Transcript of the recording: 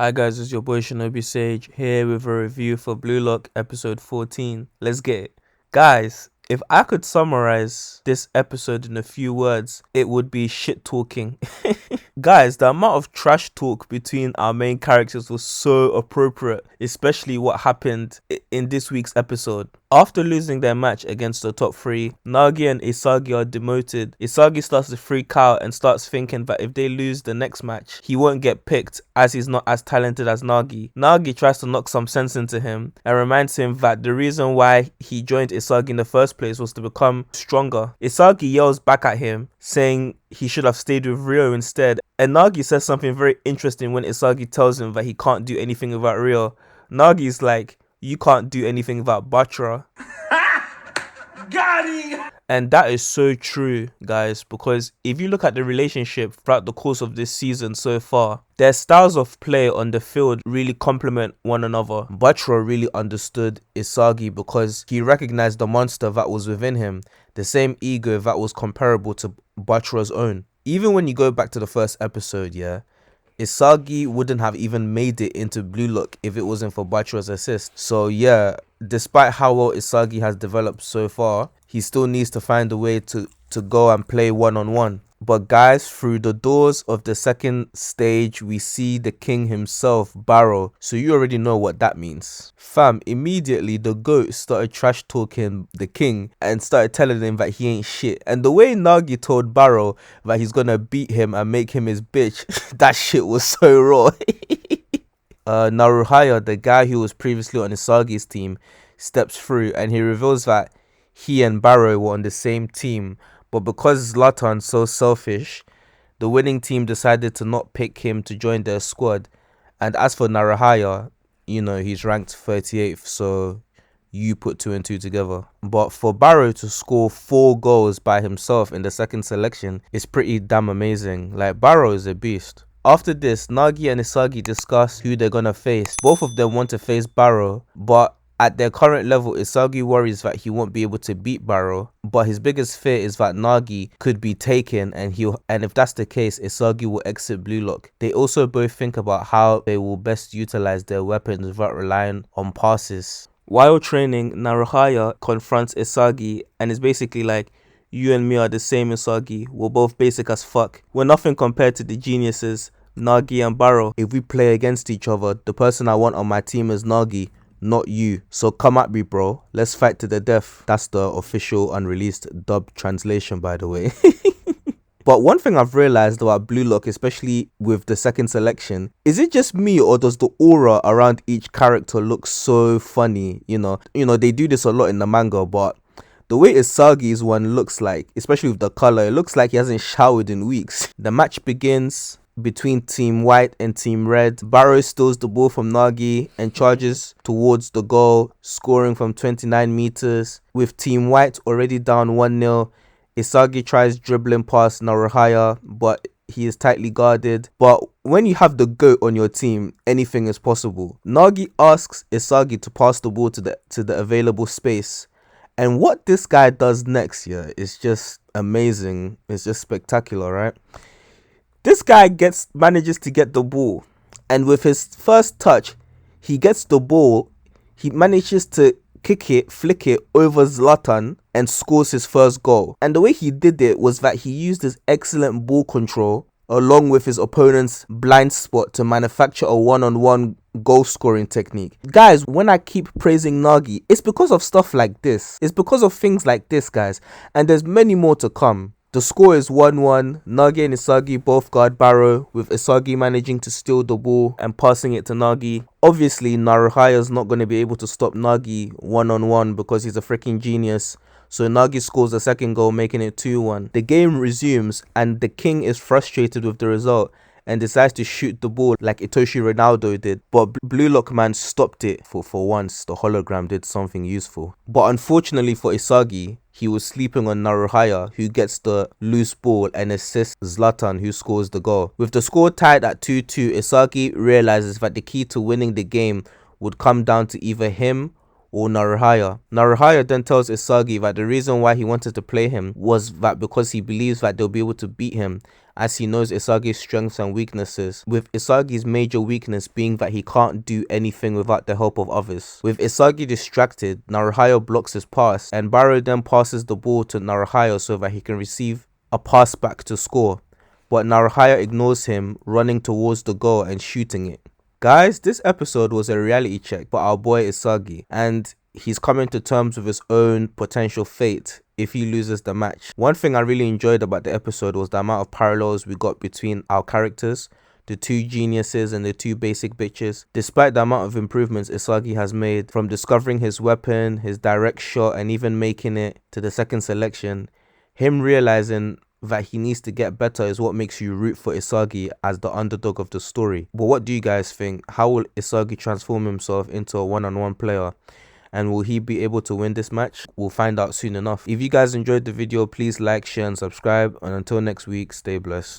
Hi guys, it's your boy Shinobi Sage here with a review for Blue Lock episode 14. Let's get it. Guys, if I could summarize this episode in a few words, it would be shit talking. Guys, the amount of trash talk between our main characters was so appropriate, especially what happened in this week's episode. After losing their match against the top three, Nagi and Isagi are demoted. Isagi starts to freak out and starts thinking that if they lose the next match, he won't get picked as he's not as talented as Nagi. Nagi tries to knock some sense into him and reminds him that the reason why he joined Isagi in the first place was to become stronger. Isagi yells back at him, saying he should have stayed with Ryo instead. And Nagi says something very interesting when Isagi tells him that he can't do anything without Ryo. Nagi's like, you can't do anything without Batra. Got him! And that is so true, guys, because if you look at the relationship throughout the course of this season so far, their styles of play on the field really complement one another. Batra really understood Isagi because he recognized the monster that was within him, the same ego that was comparable to Batra's own. Even when you go back to the first episode, Isagi wouldn't have even made it into Blue Lock if it wasn't for Batra's assist. So despite how well Isagi has developed so far, he still needs to find a way to go and play one-on-one. But guys, through the doors of the second stage, we see the king himself, Barrow. So you already know what that means. Fam, immediately the goat started trash talking the king and started telling him that he ain't shit. And the way Nagi told Barrow that he's gonna beat him and make him his bitch, that shit was so raw. Naruhaya, the guy who was previously on Isagi's team, steps through and he reveals that he and Barrow were on the same team, but because Zlatan's so selfish, the winning team decided to not pick him to join their squad. And as for Naruhaya, he's ranked 38th, so you put 2 and 2 together. But for Barrow to score 4 goals by himself in the second selection is pretty damn amazing. Like, Barrow is a beast. After this, Nagi and Isagi discuss who they're gonna face. Both of them want to face Barrow, but at their current level, Isagi worries that he won't be able to beat Barrow, but his biggest fear is that Nagi could be taken and if that's the case, Isagi will exit Blue Lock. They also both think about how they will best utilize their weapons without relying on passes. While training, Naruhaya confronts Isagi and is basically like, you and me are the same, Isagi. We're both basic as fuck. We're nothing compared to the geniuses, Nagi and Barrow. If we play against each other, the person I want on my team is Nagi, not you. So come at me, bro. Let's fight to the death. That's the official unreleased dub translation, by the way. But one thing I've realized about Blue Lock, especially with the second selection, is it just me or does the aura around each character look so funny? They do this a lot in the manga, but the way Isagi's one looks like, especially with the color, it looks like he hasn't showered in weeks. The match begins between Team White and Team Red. Barrow steals the ball from Nagi and charges towards the goal, scoring from 29 meters. With Team White already down 1-0, Isagi tries dribbling past Naruhaya, but he is tightly guarded. But when you have the GOAT on your team, anything is possible. Nagi asks Isagi to pass the ball to the available space. And what this guy does next is just amazing. It's just spectacular, right? This guy manages to get the ball, and with his first touch, he gets the ball, he manages to flick it over Zlatan and scores his first goal. And the way he did it was that he used his excellent ball control along with his opponent's blind spot to manufacture a one-on-one goal scoring technique. Guys, when I keep praising Nagi, it's because of stuff like this. It's because of things like this, guys. And there's many more to come. The score is 1-1. Nagi and Isagi both guard Barrow, with Isagi managing to steal the ball and passing it to Nagi. Obviously, Naruhaya's not going to be able to stop Nagi one-on-one because he's a freaking genius. So Nagi scores the second goal, making it 2-1. The game resumes and the king is frustrated with the result and decides to shoot the ball like Itoshi Ronaldo did. But Blue Lock man stopped it. For once, the hologram did something useful. But unfortunately for Isagi, he was sleeping on Naruhaya, who gets the loose ball and assists Zlatan, who scores the goal. With the score tied at 2-2, Isagi realizes that the key to winning the game would come down to either him or Naruhaya. Naruhaya then tells Isagi that the reason why he wanted to play him was that because he believes that they'll be able to beat him, as he knows Isagi's strengths and weaknesses, with Isagi's major weakness being that he can't do anything without the help of others. With Isagi distracted, Naruhaya blocks his pass, and Barrow then passes the ball to Naruhaya so that he can receive a pass back to score, but Naruhaya ignores him, running towards the goal and shooting it. Guys, this episode was a reality check for our boy Isagi, and he's coming to terms with his own potential fate if he loses the match. One thing I really enjoyed about the episode was the amount of parallels we got between our characters, the two geniuses and the two basic bitches. Despite the amount of improvements Isagi has made, from discovering his weapon, his direct shot, and even making it to the second selection, him realizing that he needs to get better is what makes you root for Isagi as the underdog of the story. But what do you guys think? How will Isagi transform himself into a one-on-one player? And will he be able to win this match? We'll find out soon enough. If you guys enjoyed the video, please like, share and subscribe. And until next week, stay blessed.